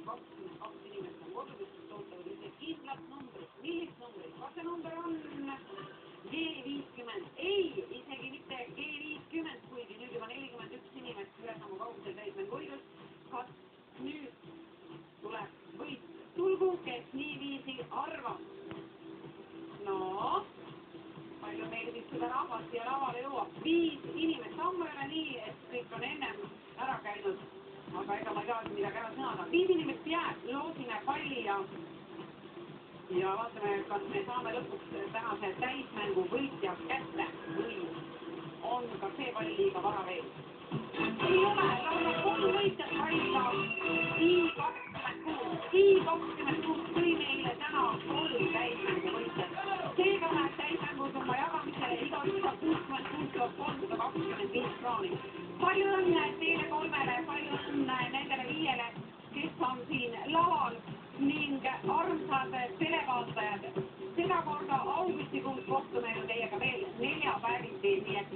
22 inimest on kodus, kes ootavad ühte kindlat numbrit. Millist numbrit? Kas see number on G50? Ei, isegi mitte G50, kuigi nüüd juba 41 inimest ühe sammu kaugusel täismängu võidus. Kas nüüd tuleb võit? Tulgu, kes niiviisi arvab. No, palju meeldib seda rahvast ja lavale jõuab 5 inimest. Sammu ei ole nii, et kõik on ennem ära käinud, aga ega ma ei saagi midagi ära sõnada. 5 inimest jääb, loosime palli ja vaatame, kas me saame lõpuks tänase täismängu võitja kätte või on ka see pall liiga vara veel. Ei ole, lausa 3 võitjat valida I26 tõi meile täna 3 täismängu võitjat. Seega läheb täismängusumma jagamisele iga 66 kraani. Palju õnne teile 3-le, palju õnne nendele 5-le, kes on siin laval ning armsad televaatajad. Sedakorda augustikuus kohtume teiega veel 4 päeviti, nii et